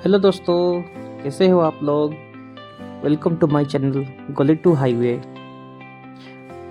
Hello दोस्तों, कैसे हो आप लोग। वेलकम टू माय चैनल गोली टू हाईवे।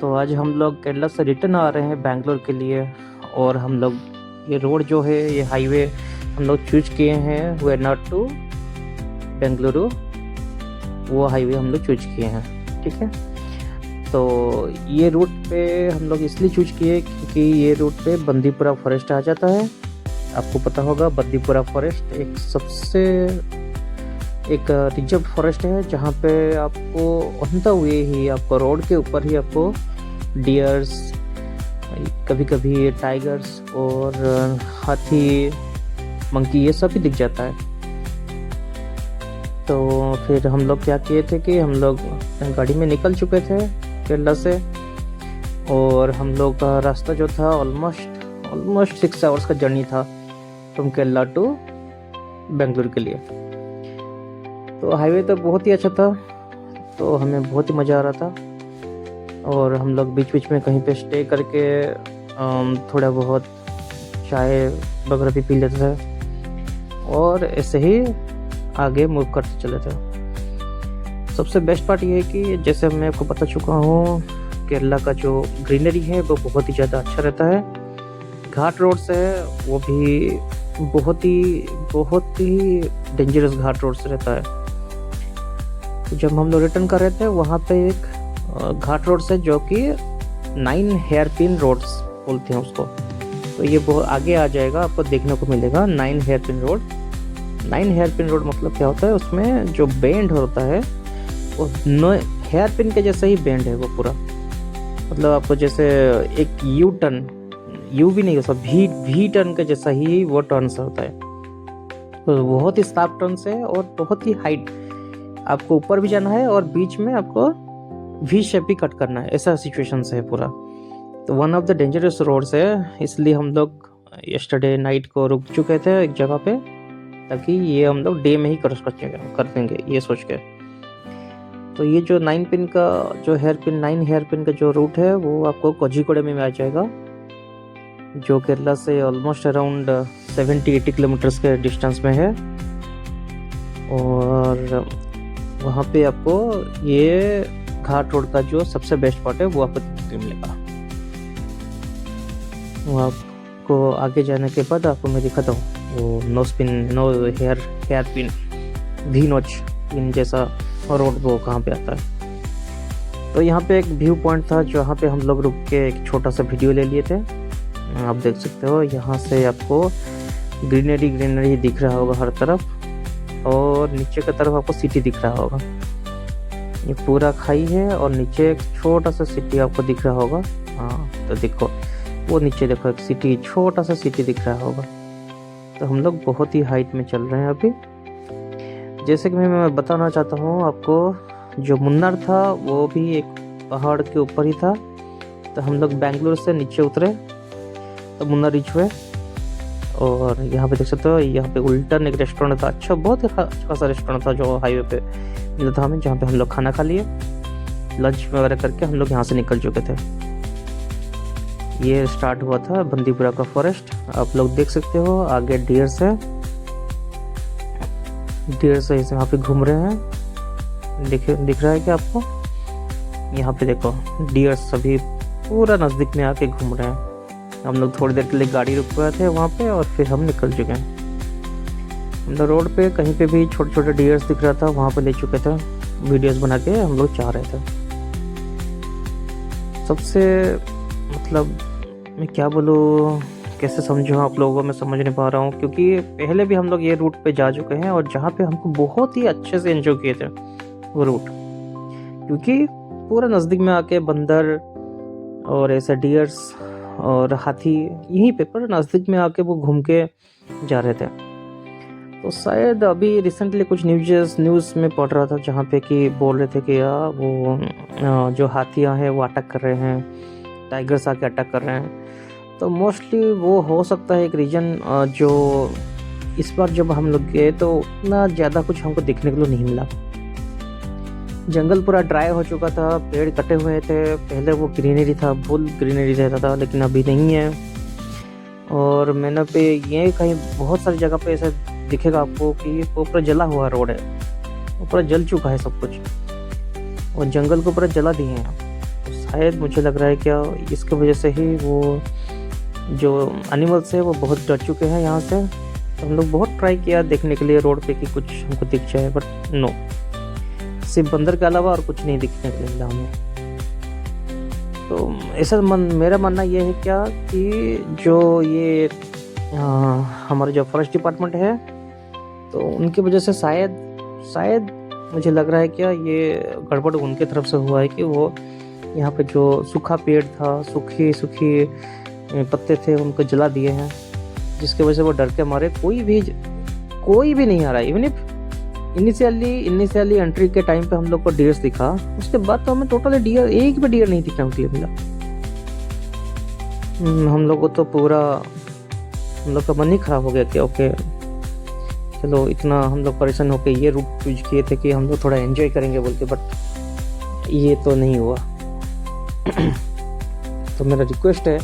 तो आज हम लोग केरला से रिटर्न आ रहे हैं बैंगलोर के लिए। और हम लोग ये रोड जो है, ये हाईवे हम लोग चूज किए हैं वेनाड टू बेंगलुरु। वो हाईवे हम लोग चूज किए हैं, ठीक है। तो ये रूट पे हम लोग इसलिए चूज किए क्योंकि ये रूट पे बंदीपुरा फॉरेस्ट आ जाता है। आपको पता होगा बंदीपुरा फॉरेस्ट एक सबसे एक रिजर्व फॉरेस्ट है, जहाँ पे आपको ऑन द वे ही आपको रोड के ऊपर ही आपको डियर्स, कभी कभी टाइगर्स और हाथी, मंकी, ये सब भी दिख जाता है। तो फिर हम लोग क्या किए थे कि हम लोग गाड़ी में निकल चुके थे केरला से। और हम लोग का रास्ता जो था ऑलमोस्ट 6 आवर्स का जर्नी था फ्रॉम केरला टू बेंगलुरु के लिए। तो हाईवे तो बहुत ही अच्छा था, तो हमें बहुत ही मज़ा आ रहा था। और हम लोग बीच बीच में कहीं पे स्टे करके थोड़ा बहुत चाय वगैरह भी पी लेते थे और ऐसे ही आगे मूव करते चले थे। सबसे बेस्ट पार्ट ये है कि जैसे मैं आपको बता चुका हूँ, केरला का जो ग्रीनरी है वो बहुत ही ज़्यादा अच्छा रहता है। घाट रोड्स है वो भी बहुत ही डेंजरस घाट रोड्स रहता है। तो जब हम लोग रिटर्न कर रहे थे वहाँ पे एक घाट रोड्स है जो कि 9 हेयर पिन रोड्स बोलते हैं उसको। तो ये बहुत आगे आ जाएगा, आपको देखने को मिलेगा 9 hairpin road. 9 hairpin road मतलब क्या होता है, उसमें जो बेंड होता है वो हेयर पिन के जैसा ही बेंड है वो पूरा। मतलब आपको जैसे एक यू भी नहीं होता, भी टर्न के जैसा ही वो टर्न से होता है। तो बहुत ही शार्प टर्न है और बहुत ही हाइट, आपको ऊपर भी जाना है और बीच में आपको वी शेप भी कट करना है, ऐसा सिचुएशन है पूरा। तो one of the dangerous roads है, इसलिए हम लोग यस्टरडे नाइट को रुक चुके थे एक जगह पे, ताकि ये हम लोग डे में ही कर देंगे ये सोच के। तो ये जो 9 पिन का जो 9 हेयर पिन का जो रूट है वो आपको कोझिकोडे में आ जाएगा, जो केरला से ऑलमोस्ट अराउंड 70-80 किलोमीटर्स के डिस्टेंस में है। और वहाँ पे आपको ये घाट रोड का जो सबसे बेस्ट पार्ट है वो आपको देखने मिलेगा। वो आपको आगे जाने के बाद आपको मैं दिखाता हूँ वो नो हेयर पिन वी नोच पिन जैसा रोड वो कहाँ पे आता है। तो यहाँ पे एक व्यू पॉइंट था जहाँ पे हम लोग रुक के एक छोटा सा वीडियो ले लिए थे। आप देख सकते हो यहाँ से आपको ग्रीनरी दिख रहा होगा हर तरफ, और नीचे की तरफ आपको सिटी दिख रहा होगा। ये पूरा खाई है और नीचे एक छोटा सा सिटी आपको दिख रहा होगा। हाँ, तो देखो वो नीचे देखो एक सिटी, छोटा सा सिटी दिख रहा होगा। तो हम लोग बहुत ही हाइट में चल रहे हैं अभी। जैसे कि मैं बताना चाहता हूँ आपको, जो मुन्नार था वो भी एक पहाड़ के ऊपर ही था। तो हम लोग बेंगलुरु से नीचे उतरे तो मुन्नार रीच हुए। और यहाँ पे देख सकते हो, यहाँ पे उल्टन एक रेस्टोरेंट था, अच्छा बहुत अच्छा खासा रेस्टोरेंट था जो हाईवे पे मिला था हमें, जहाँ पे हम लोग खाना खा लिए, लंच वगैरह करके हम लोग यहाँ से निकल चुके थे। ये स्टार्ट हुआ था बंदीपुरा का फॉरेस्ट, आप लोग देख सकते हो। आगे डियर से यहाँ पे घूम रहे हैं, दिख रहा है क्या आपको? यहाँ पे देखो डियर सभी पूरा नज़दीक में आके घूम रहे हैं। हम लोग थोड़ी देर के लिए गाड़ी रुकवाए थे वहाँ पे और फिर हम निकल चुके हैं। हम लोग रोड पे कहीं पे भी छोटे छोटे डियर्स दिख रहा था वहाँ पे ले चुके थे, वीडियोस बना के हम लोग चाह रहे थे। सबसे मतलब मैं क्या बोलूँ, कैसे समझूँ आप लोगों को, मैं समझ नहीं पा रहा हूँ, क्योंकि पहले भी हम लोग ये रूट पे जा चुके हैं और जहाँ पे हमको बहुत ही अच्छे से एंजॉय किए थे वो रूट, क्योंकि पूरा नज़दीक में आके बंदर और ऐसे डियर्स और हाथी यहीं पे पर नज़दीक में आके वो घूम के जा रहे थे। तो शायद अभी रिसेंटली कुछ न्यूज़ में पढ़ रहा था जहाँ पे कि बोल रहे थे कि वो जो हाथियाँ हैं वो अटैक कर रहे हैं, टाइगर्स आके अटैक कर रहे हैं। तो मोस्टली वो हो सकता है एक रीजन, जो इस बार जब हम लोग गए तो उतना ज़्यादा कुछ हमको देखने को नहीं मिला। जंगल पूरा ड्राई हो चुका था, पेड़ कटे हुए थे, पहले वो ग्रीनरी था, फुल ग्रीनरी रहता था, लेकिन अभी नहीं है। और मैंने पे ये कहीं बहुत सारी जगह पे ऐसा दिखेगा आपको कि वो पूरा जला हुआ रोड है, वो पूरा जल चुका है सब कुछ, और जंगल को पूरा जला दिए हैं। तो शायद मुझे लग रहा है क्या इसकी वजह से ही वो जो एनिमल्स है वो बहुत डर चुके हैं यहाँ से। तो हम लोग बहुत ट्राई किया देखने के लिए रोड पे कि कुछ हमको दिख जाए, बट नो, सिर्फ बंदर के अलावा और कुछ नहीं दिखने के लिए मिला हमें। तो ऐसा मेरा मानना ये है क्या कि जो ये हमारा जो फॉरेस्ट डिपार्टमेंट है, तो उनकी वजह से शायद मुझे लग रहा है क्या ये गड़बड़ उनके तरफ से हुआ है कि वो यहाँ पे जो सूखा पेड़ था, सूखी पत्ते थे, उनको जला दिए हैं, जिसकी वजह से वो डर के मारे कोई भी नहीं आ रहा है। इवन इनिशियली एंट्री के टाइम पे हम लोग को डियर्स दिखा, उसके बाद तो हमें टोटली डियर, एक भी डियर नहीं दिखने के लिए मिला। हम लोग को तो पूरा, हम लोग का मन ही खराब हो गया कि ओके चलो, इतना हम लोग परेशान होके ये रूट चूज किए थे कि हम लोग थोड़ा एंजॉय करेंगे बोल के, बट ये तो नहीं हुआ। तो मेरा रिक्वेस्ट है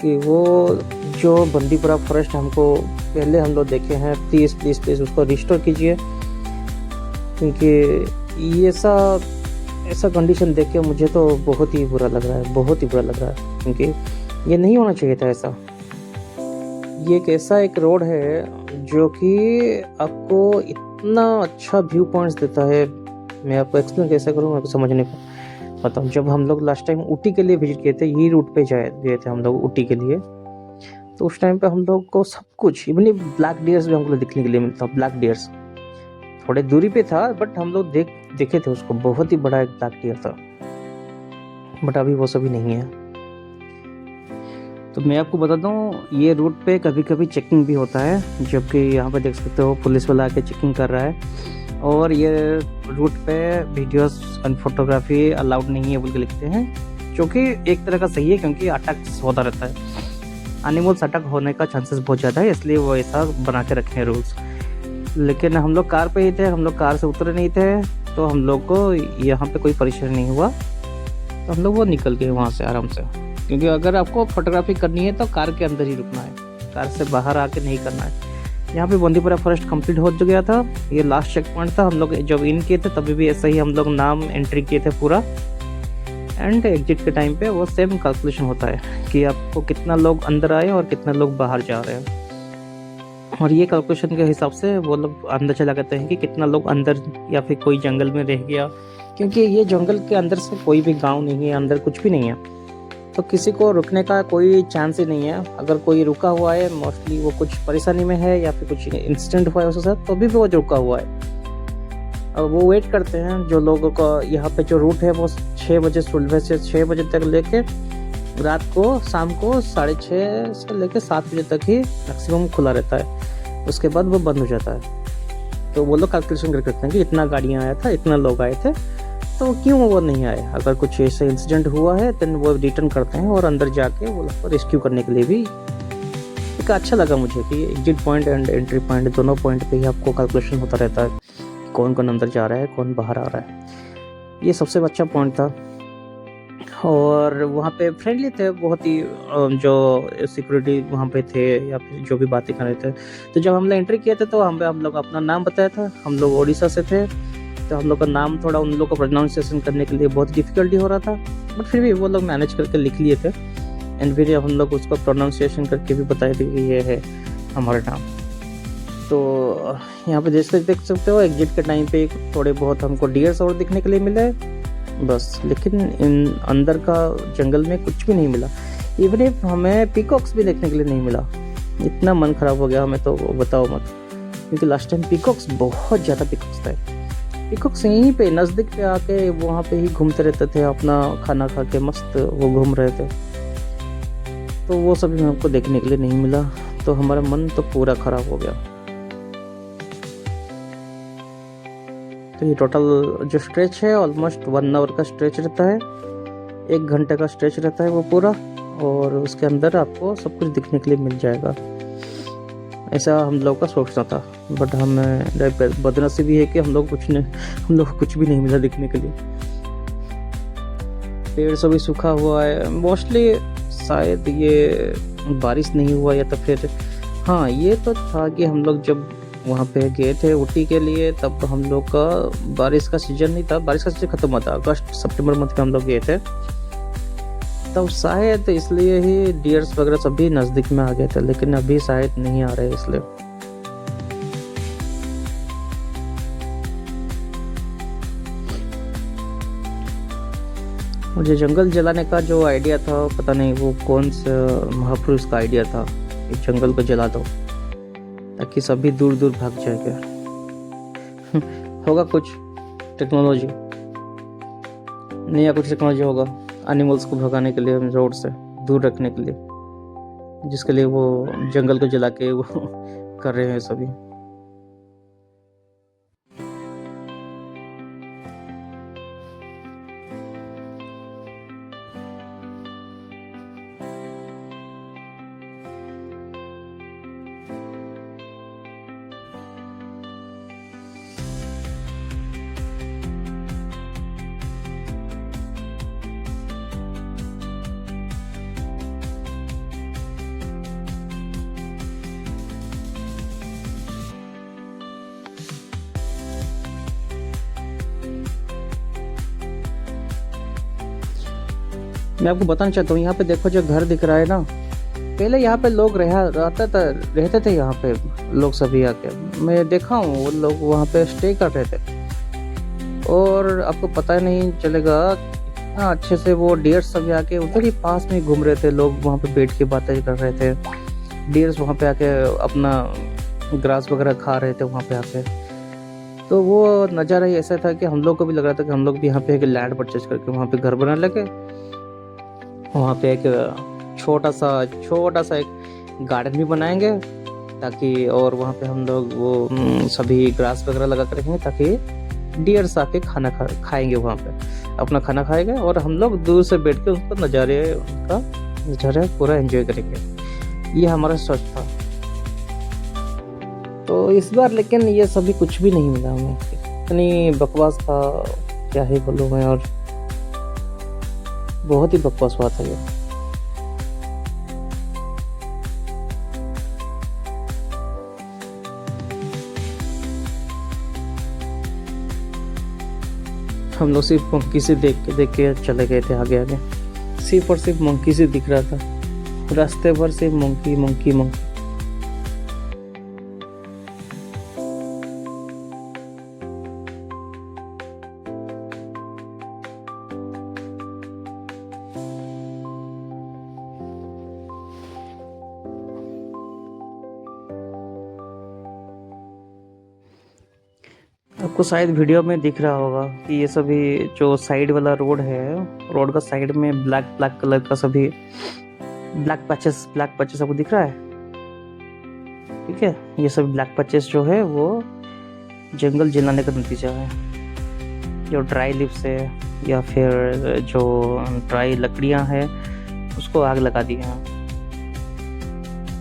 कि वो जो बंदीपुरा फॉरेस्ट हमको पहले हम लोग देखे हैं, प्लीज़ उसको रिस्टोर कीजिए, क्योंकि ऐसा कंडीशन देख के मुझे तो बहुत ही बुरा लग रहा है, क्योंकि ये नहीं होना चाहिए था ऐसा। ये एक ऐसा एक रोड है जो कि आपको इतना अच्छा व्यू पॉइंट्स देता है, मैं आपको एक्सप्लेन कैसे करूँ, आपको समझने को बताऊँ। जब हम लोग लास्ट टाइम ऊटी के लिए विजिट किए थे, यही रूट पे गए थे हम लोग ऊटी के लिए, तो उस टाइम पे हम लोग को सब कुछ, इवन ब्लैक डियर्स भी हमको देखने के लिए मिलता। ब्लैक डियर्स थोड़े दूरी पे था, बट हम लोग देखे थे उसको, बहुत ही बड़ा एक ब्लैक डियर था, बट अभी वो सभी नहीं है। तो मैं आपको बता दूं, ये रूट पे कभी कभी चेकिंग भी होता है, जबकि यहाँ पे देख सकते हो पुलिस वाला आके चेकिंग कर रहा है, और ये रूट पे वीडियोस एंड फोटोग्राफी अलाउड नहीं है बोल के लिखते हैं, जो कि एक तरह का सही है, क्योंकि अटैक्स होता रहता है, एनिमल्स अटैक होने का चांसेस बहुत ज़्यादा है, इसलिए वो ऐसा बना के रखे हैं रूल्स। लेकिन हम लोग कार पे ही थे, हम लोग कार से उतरे नहीं थे, तो हम लोग को यहाँ पे कोई परेशानी नहीं हुआ, तो हम लोग वो निकल गए वहाँ से आराम से। क्योंकि अगर आपको फोटोग्राफी करनी है तो कार के अंदर ही रुकना है, कार से बाहर आके नहीं करना है। यहाँ पे बंदीपुरा फॉरेस्ट कंप्लीट हो गया था, ये लास्ट चेक पॉइंट था। हम लोग जब इन किए थे तभी भी ऐसा ही हम लोग नाम एंट्री किए थे पूरा, एंड एग्जिट के टाइम पे वो सेम कैलकुलेशन होता है कि आपको कितना लोग अंदर आए और कितना लोग बाहर जा रहे हैं, और ये कैलकुलेशन के हिसाब से वो लोग अंदाजा लगाते हैं कि कितना लोग अंदर या फिर कोई जंगल में रह गया, क्योंकि ये जंगल के अंदर से कोई भी गांव नहीं है, अंदर कुछ भी नहीं है, तो किसी को रुकने का कोई चांस ही नहीं है। अगर कोई रुका हुआ है, मोस्टली वो कुछ परेशानी में है या फिर कुछ इंसिडेंट हुआ है उसके साथ, तो भी वो रुका हुआ है। अब वो वेट करते हैं, जो लोगों का यहाँ पे जो रूट है वो 6 बजे, सुबह से 6 बजे तक लेके रात को, शाम को 6:30 से लेके 7 बजे तक ही मैक्सिमम खुला रहता है, उसके बाद वो बंद हो जाता है। तो वो लोग कैलकुलेशन करते हैं कि इतना गाड़ियाँ आया था, इतना लोग आए थे, तो क्यों वो नहीं आए। अगर कुछ ऐसा इंसिडेंट हुआ है तो वो रिटर्न करते हैं और अंदर जाके वो लोग को रेस्क्यू करने के लिए भी एक अच्छा लगा मुझे कि exit point and entry point दोनों पॉइंट पे ही आपको कैलकुलेशन होता रहता है, कौन कौन अंदर जा रहा है, कौन बाहर आ रहा है। ये सबसे अच्छा पॉइंट था, और वहाँ पे फ्रेंडली थे बहुत ही, जो सिक्योरिटी वहाँ पे थे या फिर जो भी बातें कर रहे थे। तो जब हम लोग एंट्री किए थे तो हम लोग अपना नाम बताया था, हम लोग उड़ीसा से थे, तो हम लोग का नाम थोड़ा उन लोग को प्रोनाउंसिएशन करने के लिए बहुत डिफिकल्टी हो रहा था, बट फिर भी वो लोग मैनेज करके लिख लिए थे, एंड फिर हम लोग उसको प्रोनाउंसिएशन करके भी बताए थे कि ये है हमारा नाम। तो यहाँ पे देख सकते हो एग्जिट के टाइम पे थोड़े बहुत हमको डियर्स और दिखने के लिए मिले बस, लेकिन इन अंदर का जंगल में कुछ भी नहीं मिला। इवन इफ हमें पीकॉक्स भी देखने के लिए नहीं मिला, इतना मन खराब हो गया हमें तो बताओ मत, क्योंकि लास्ट टाइम पीकॉक्स बहुत ज़्यादा पीकॉक्स थे। पीकॉक्स यहीं पे नज़दीक पे आके वहाँ पे ही घूमते रहते थे, अपना खाना खा के मस्त वो घूम रहे थे, तो वो सभी हमको देखने के लिए नहीं मिला, तो हमारा मन तो पूरा खराब हो गया। तो ये टोटल जो स्ट्रेच है ऑलमोस्ट 1 आवर का स्ट्रेच रहता है, 1 घंटे का स्ट्रेच रहता है वो पूरा, और उसके अंदर आपको सब कुछ दिखने के लिए मिल जाएगा, ऐसा हम लोग का सोचना था। बट हमें बदनसीबी है कि हम लोग कुछ भी नहीं मिला दिखने के लिए। पेड़ सभी सूखा हुआ है मोस्टली, शायद ये बारिश नहीं हुआ, या तो फिर हाँ ये तो था कि हम लोग जब वहाँ पे गए थे ऊटी के लिए, तब हम लोग का बारिश का सीजन नहीं था, बारिश का सीजन खत्म हुआ था, अगस्त सितंबर मंथ में हम लोग गए थे, तब शायद इसलिए ही डियर्स वगैरह सभी नज़दीक में आ गए थे, लेकिन अभी शायद नहीं आ रहे इसलिए। मुझे जंगल जलाने का जो आइडिया था, पता नहीं वो कौन सा महापुरुष का आइडिया था कि जंगल को जला दो ताकि सभी दूर दूर भाग जाएंगे। होगा कुछ टेक्नोलॉजी, नया कुछ टेक्नोलॉजी होगा एनिमल्स को भगाने के लिए, रोड से दूर रखने के लिए, जिसके लिए वो जंगल को जला के वो कर रहे हैं सभी। मैं आपको बताना चाहता हूँ, यहाँ पे देखो जो घर दिख रहा है ना, पहले यहाँ पे लोग रहते थे यहाँ पे लोग सभी आके, मैं देखा हूँ वो लोग वहाँ पे स्टे कर रहे थे, और आपको पता नहीं चलेगा इतना अच्छे से वो डियर सभी आके उधर ही पास में घूम रहे थे, लोग वहाँ पे बैठ के बातें कर रहे थे, डियर्स वहाँ पे आके अपना ग्रास वगैरह खा रहे थे वहाँ पे आके। तो वो नज़ारा ही ऐसा था कि हम लोग को भी लग रहा था कि हम लोग भी यहाँ पे एक लैंड परचेज करके वहाँ पे घर बनाने लगे, वहाँ पे एक छोटा सा एक गार्डन भी बनाएंगे ताकि, और वहाँ पे हम लोग वो सभी ग्रास वगैरह लगा कर रखेंगे ताकि डियर्स आके खाना खाएंगे, वहाँ पे अपना खाना खाएंगे, और हम लोग दूर से बैठ के उनका नज़ारा पूरा एंजॉय करेंगे। ये हमारा सोच था। तो इस बार लेकिन ये सभी कुछ भी नहीं मिला हमें, इतनी बकवास था, क्या ही बोलूँ मैं, और बहुत ही बकवास हुआ था ये। हम लोग सिर्फ मंकी से देख के चले गए थे आगे, सिर्फ और सिर्फ मंकी से दिख रहा था रास्ते भर, सिर्फ मंकी मंकी मंकी। आपको शायद वीडियो में दिख रहा होगा कि ये सभी जो साइड वाला रोड है, रोड का साइड में ब्लैक कलर का सभी ब्लैक पैचेस आपको दिख रहा है, ठीक है। ये सभी ब्लैक पैचेस जो है वो जंगल जलाने का नतीजा है, जो ड्राई लिव्स है या फिर जो ड्राई लकड़ियां हैं उसको आग लगा दी है,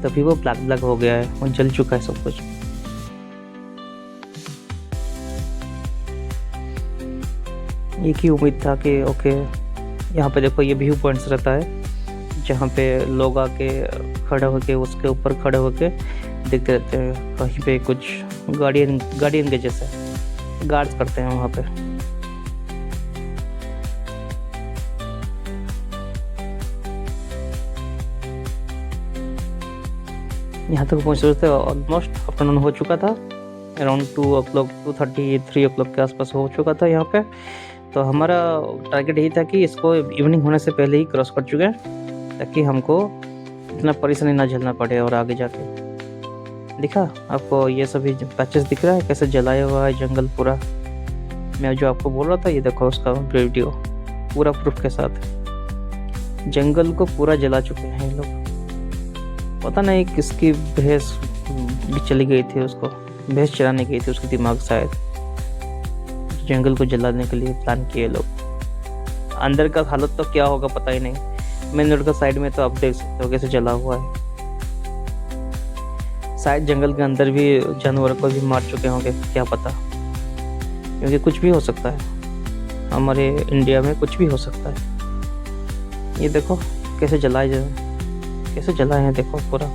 तभी वो ब्लैक हो गया है, वो जल चुका है सब कुछ। एक ही उम्मीद था कि ओके, यहाँ पे देखो ये व्यू पॉइंट्स रहता है जहाँ पे लोग आके खड़े होके उसके ऊपर खड़े होके देखते रहते हैं, कहीं पे कुछ गार्डियन के जैसे गार्ड्स करते हैं वहाँ पे। यहाँ तक पहुँचते हुए ऑलमोस्ट आफ्टरनून हो चुका था, अराउंड 2:30-3 o'clock के आसपास हो चुका था यहाँ पे। तो हमारा टारगेट यही था कि इसको इवनिंग होने से पहले ही क्रॉस कर चुके हैं ताकि हमको इतना परेशानी ना झेलना पड़े। और आगे जाके दिखा आपको ये सभी पैचेस दिख रहा है कैसे जलाया हुआ है जंगल पूरा। मैं जो आपको बोल रहा था ये देखो उसका वीडियो पूरा प्रूफ के साथ। जंगल को पूरा जला चुके हैं ये लोग। पता नहीं किसकी भैंस चली गई थी, उसको भैंस चराने गई थी उसके दिमाग शायद, जंगल को जलाने के लिए प्लान किए लोग। अंदर का हालत तो क्या होगा पता ही नहीं। मेन रोड का साइड में तो आप देख सकते हो कैसे जला हुआ है। शायद जंगल के अंदर भी जानवरों को भी मार चुके होंगे, क्या पता, क्योंकि कुछ भी हो सकता है, हमारे इंडिया में कुछ भी हो सकता है। ये देखो कैसे जलाए जाए। कैसे जला है देखो पूरा।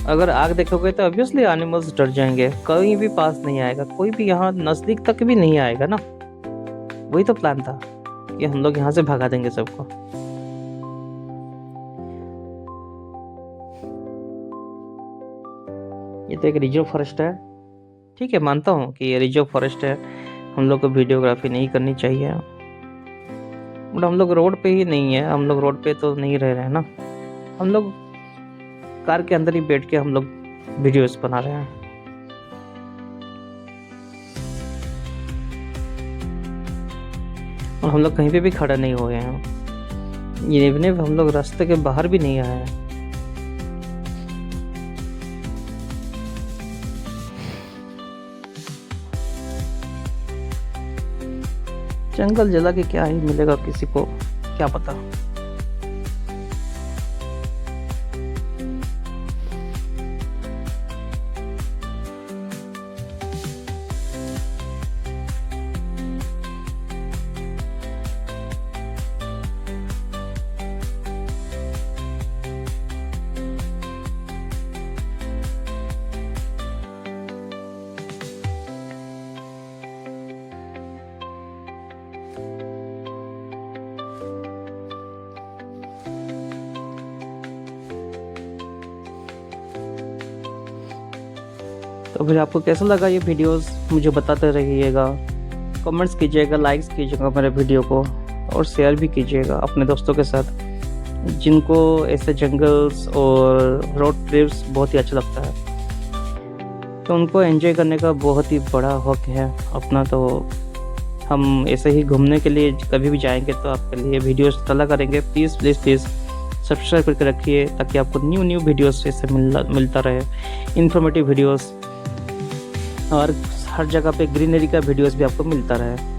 अगर आग देखोगे तो ऑब्वियसली एनिमल्स डर जाएंगे, कहीं भी पास नहीं आएगा, कोई भी यहाँ नजदीक तक भी नहीं आएगा ना। वही तो प्लान था कि हम लोग यहाँ से भगा देंगे सबको। ये तो एक रिजर्व फॉरेस्ट है, ठीक है मानता हूँ कि ये रिजर्व फॉरेस्ट है, हम लोग को वीडियोग्राफी नहीं करनी चाहिए, बट हम लोग रोड पे ही नहीं है, हम लोग रोड पे तो नहीं रह रहे हैं ना, हम लोग कार के अंदर ही बैठ के हम लोग वीडियोस बना रहे हैं। और हम लोग कहीं पे भी खड़ा नहीं हुए हैं, ये हम लोग रास्ते के बाहर भी नहीं आए हैं। जंगल जला के क्या ही मिलेगा किसी को, क्या पता। तो फिर आपको कैसा लगा ये वीडियोस, मुझे बताते रहिएगा, कमेंट्स कीजिएगा, लाइक्स कीजिएगा मेरे वीडियो को, और शेयर भी कीजिएगा अपने दोस्तों के साथ जिनको ऐसे जंगल्स और रोड ट्रिप्स बहुत ही अच्छा लगता है। तो उनको एंजॉय करने का बहुत ही बड़ा हक है अपना। तो हम ऐसे ही घूमने के लिए कभी भी जाएंगे तो आपके लिए वीडियोस तला करेंगे। प्लीज़ प्लीज़ प्लीज़ सब्सक्राइब करके रखिए ताकि आपको न्यू वीडियोस ऐसे मिलता रहे, इन्फॉर्मेटिव वीडियोस, और हर जगह पे ग्रीनरी का वीडियोस भी आपको मिलता रहे।